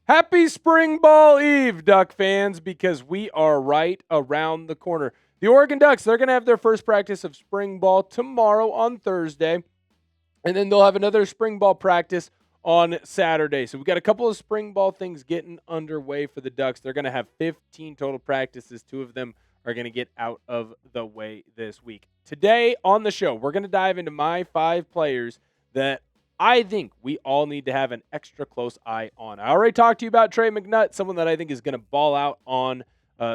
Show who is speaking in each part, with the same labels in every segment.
Speaker 1: Happy Spring Ball Eve, Duck fans, because we are right around the corner. The Oregon Ducks, they're going to have their first practice of spring ball tomorrow on Thursday, and then they'll have another spring ball practice on Saturday. So we've got a couple of spring ball things getting underway for the Ducks. They're going to have 15 total practices. 2 of them are going to get out of the way this week. Today on the show, we're going to dive into my 5 players that I think we all need to have an extra close eye on. I already talked to you about Trey McNutt, someone that I think is going to ball out on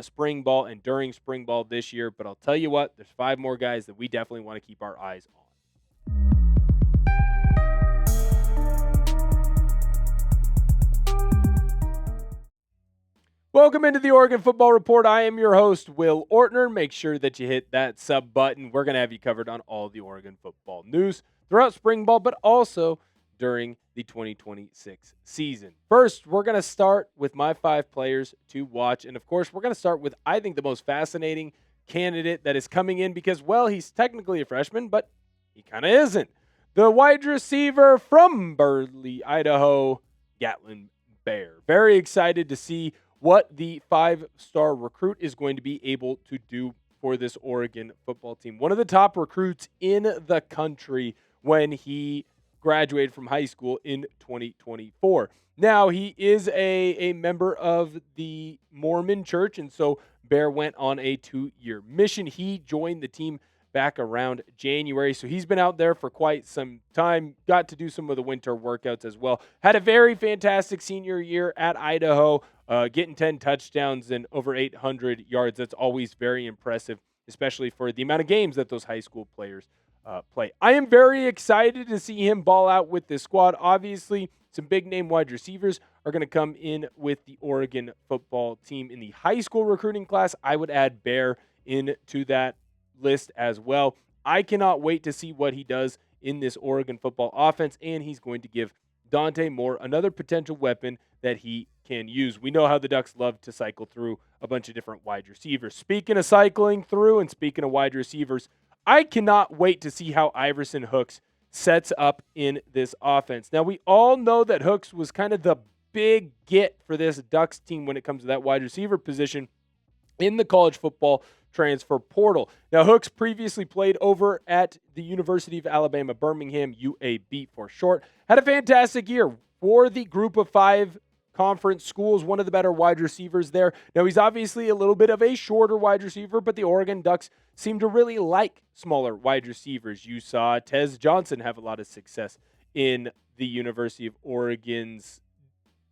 Speaker 1: spring ball and during spring ball this year. But I'll tell you what, there's 5 more guys that we definitely want to keep our eyes on. Welcome into the Oregon Football Report. I am your host, Will Ortner. Make sure that you hit that sub button. We're going to have you covered on all the Oregon football news throughout spring ball, but also during the 2026 season. First, we're going to start with my 5 players to watch. And, of course, we're going to start with, I think, the most fascinating candidate that is coming in because, well, he's technically a freshman, but he kind of isn't. The wide receiver from Burley, Idaho, Gatlin Bair. Very excited to see what the 5-star recruit is going to be able to do for this Oregon football team. One of the top recruits in the country when he graduated from high school in 2024. Now, he is a member of the Mormon church, and so Bair went on a 2-year mission. He joined the team back around January, so he's been out there for quite some time, got to do some of the winter workouts as well. Had a very fantastic senior year at Idaho, getting 10 touchdowns and over 800 yards. That's always very impressive, especially for the amount of games that those high school players play. I am very excited to see him ball out with this squad. Obviously, some big-name wide receivers are going to come in with the Oregon football team in the high school recruiting class. I would add Bair into that list as well. I cannot wait to see what he does in this Oregon football offense, and he's going to give Dante Moore another potential weapon that he can use. We know how the Ducks love to cycle through a bunch of different wide receivers. Speaking of cycling through and speaking of wide receivers, I cannot wait to see how Iverson Hooks sets up in this offense. Now, we all know that Hooks was kind of the big get for this Ducks team when it comes to that wide receiver position in the college football transfer portal. Now, Hooks previously played over at the University of Alabama, Birmingham, UAB for short. Had a fantastic year for the group of 5 conference schools, one of the better wide receivers there. Now, he's obviously a little bit of a shorter wide receiver, but the Oregon Ducks seem to really like smaller wide receivers. You saw Tez Johnson have a lot of success in the University of Oregon's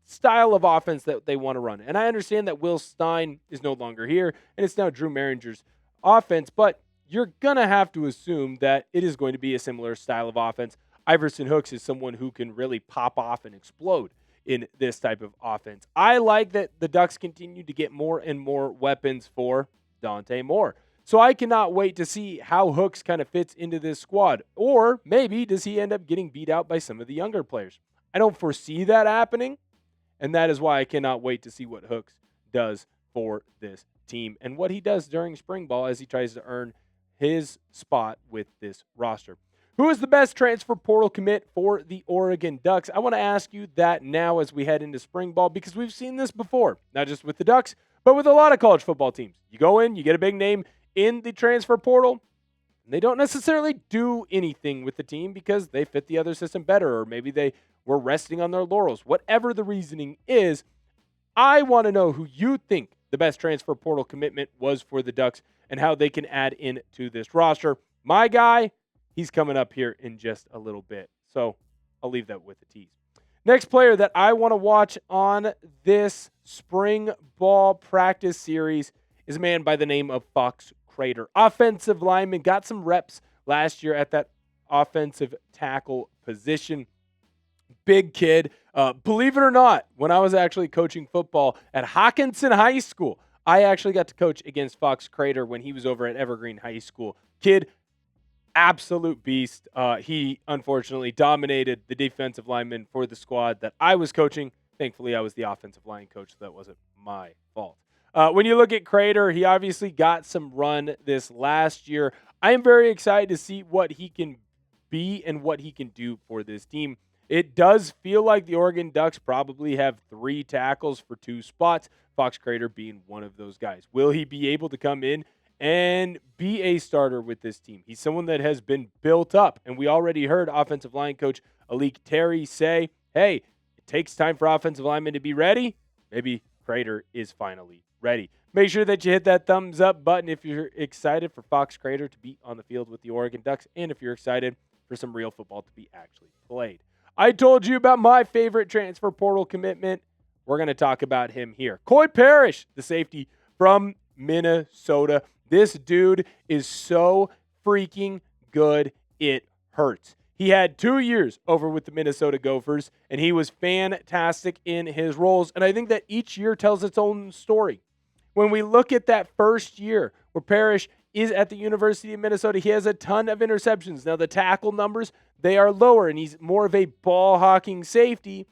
Speaker 1: style of offense that they want to run. And I understand that Will Stein is no longer here, and it's now Drew Maringer's offense, but you're going to have to assume that it is going to be a similar style of offense. Iverson Hooks is someone who can really pop off and explode in this type of offense. I like that the Ducks continue to get more and more weapons for Dante Moore. So I cannot wait to see how Hooks kind of fits into this squad. Or maybe does he end up getting beat out by some of the younger players? I don't foresee that happening. And that is why I cannot wait to see what Hooks does for this team and what he does during spring ball as he tries to earn his spot with this roster. Who is the best transfer portal commit for the Oregon Ducks? I want to ask you that now as we head into spring ball because we've seen this before, not just with the Ducks, but with a lot of college football teams. You go in, you get a big name in the transfer portal, and they don't necessarily do anything with the team because they fit the other system better, or maybe they were resting on their laurels. Whatever the reasoning is, I want to know who you think the best transfer portal commitment was for the Ducks and how they can add into this roster. My guy, he's coming up here in just a little bit, so I'll leave that with the tease. Next player that I want to watch on this spring ball practice series is a man by the name of Fox Crader. Offensive lineman, got some reps last year at that offensive tackle position. Big kid. Believe it or not, when I was actually coaching football at Hockinson High School, I actually got to coach against Fox Crader when he was over at Evergreen High School. Kid, absolute beast. He unfortunately dominated the defensive lineman for the squad that I was coaching. Thankfully, I was the offensive line coach, so that wasn't my fault. When you look at Crader, he obviously got some run this last year. I am very excited to see what he can be and what he can do for this team. It does feel like the Oregon Ducks probably have 3 tackles for 2 spots, Fox Crader being one of those guys. Will he be able to come in and be a starter with this team? He's someone that has been built up, and we already heard offensive line coach Alik Terry say, hey, it takes time for offensive linemen to be ready. Maybe Crader is finally ready. Make sure that you hit that thumbs up button if you're excited for Fox Crader to be on the field with the Oregon Ducks, and if you're excited for some real football to be actually played. I told you about my favorite transfer portal commitment. We're going to talk about him here. Koi Perich, the safety from Minnesota. This dude is so freaking good, it hurts. He had 2 years over with the Minnesota Gophers, and he was fantastic in his roles. And I think that each year tells its own story. When we look at that first year where Parrish is at the University of Minnesota, he has a ton of interceptions. Now, the tackle numbers, they are lower, and he's more of a ball-hawking safety.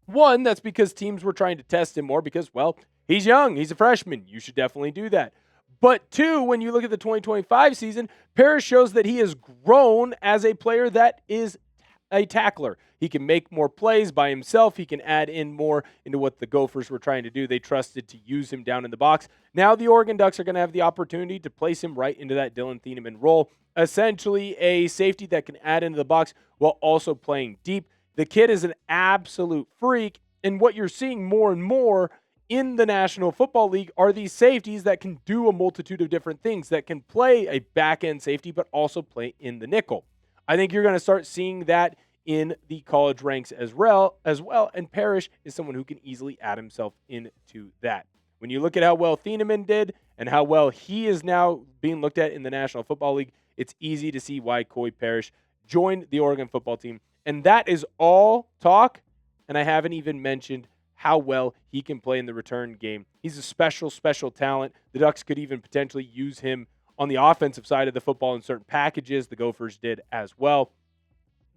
Speaker 1: One, that's because teams were trying to test him more because, well, he's young. He's a freshman. You should definitely do that. But two, when you look at the 2025 season, Parrish shows that he has grown as a player that is a tackler. He can make more plays by himself. He can add in more into what the Gophers were trying to do. They trusted to use him down in the box. Now the Oregon Ducks are going to have the opportunity to place him right into that Dylan Thieneman role, essentially a safety that can add into the box while also playing deep. The kid is an absolute freak, and what you're seeing more and more in the National Football League are these safeties that can do a multitude of different things, that can play a back-end safety but also play in the nickel. I think you're going to start seeing that in the college ranks as well, and Parrish is someone who can easily add himself into that. When you look at how well Thieneman did and how well he is now being looked at in the National Football League, it's easy to see why Koi Perich joined the Oregon football team. And that is all talk, and I haven't even mentioned how well he can play in the return game. He's a special, special talent. The Ducks could even potentially use him on the offensive side of the football in certain packages. The Gophers did as well.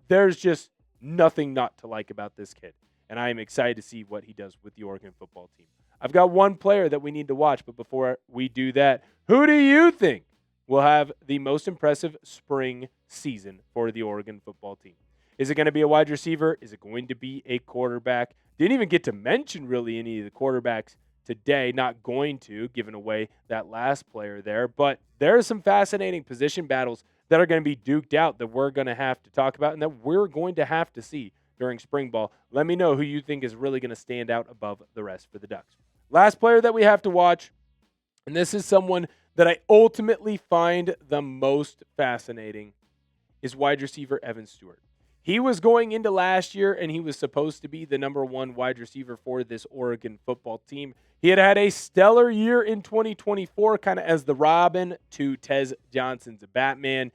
Speaker 1: There's just nothing not to like about this kid, and I am excited to see what he does with the Oregon football team. I've got one player that we need to watch, but before we do that, who do you think will have the most impressive spring season for the Oregon football team? Is it going to be a wide receiver? Is it going to be a quarterback? Didn't even get to mention really any of the quarterbacks today. Not going to, giving away that last player there. But there are some fascinating position battles that are going to be duked out that we're going to have to talk about and that we're going to have to see during spring ball. Let me know who you think is really going to stand out above the rest for the Ducks. Last player that we have to watch, and this is someone that I ultimately find the most fascinating, is wide receiver Evan Stewart. He was going into last year, and he was supposed to be the number one wide receiver for this Oregon football team. He had had a stellar year in 2024, kind of as the Robin to Tez Johnson's Batman.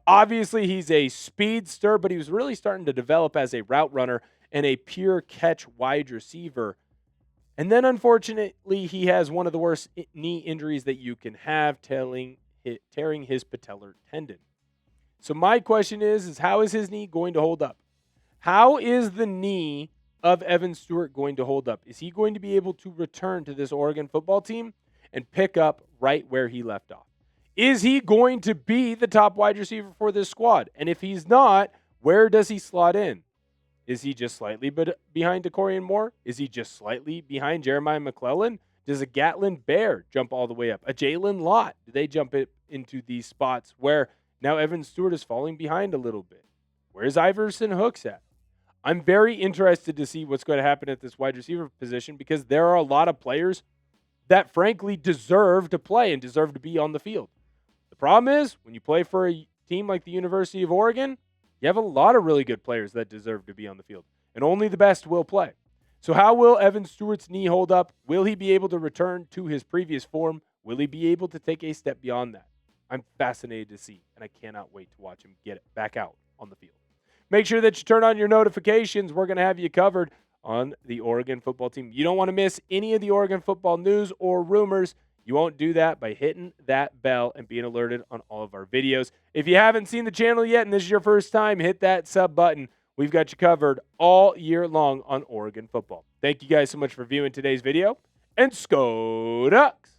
Speaker 1: Obviously, he's a speedster, but he was really starting to develop as a route runner and a pure catch wide receiver. And then, unfortunately, he has one of the worst knee injuries that you can have, tearing his patellar tendon. So my question is how is his knee going to hold up? How is the knee of Evan Stewart going to hold up? Is he going to be able to return to this Oregon football team and pick up right where he left off? Is he going to be the top wide receiver for this squad? And if he's not, where does he slot in? Is he just slightly behind Dacorian Moore? Is he just slightly behind Jeremiah McClellan? Does a Gatlin Bair jump all the way up? A Jalen Lott, do they jump into these spots where now Evan Stewart is falling behind a little bit? Where's Iverson Hooks at? I'm very interested to see what's going to happen at this wide receiver position because there are a lot of players that frankly deserve to play and deserve to be on the field. The problem is when you play for a team like the University of Oregon, you have a lot of really good players that deserve to be on the field, and only the best will play. So how will Evan Stewart's knee hold up? Will he be able to return to his previous form? Will he be able to take a step beyond that? I'm fascinated to see, and I cannot wait to watch him get it back out on the field. Make sure that you turn on your notifications. We're going to have you covered on the Oregon football team. You don't want to miss any of the Oregon football news or rumors. You won't do that by hitting that bell and being alerted on all of our videos. If you haven't seen the channel yet and this is your first time, hit that sub button. We've got you covered all year long on Oregon football. Thank you guys so much for viewing today's video, and Sko Ducks!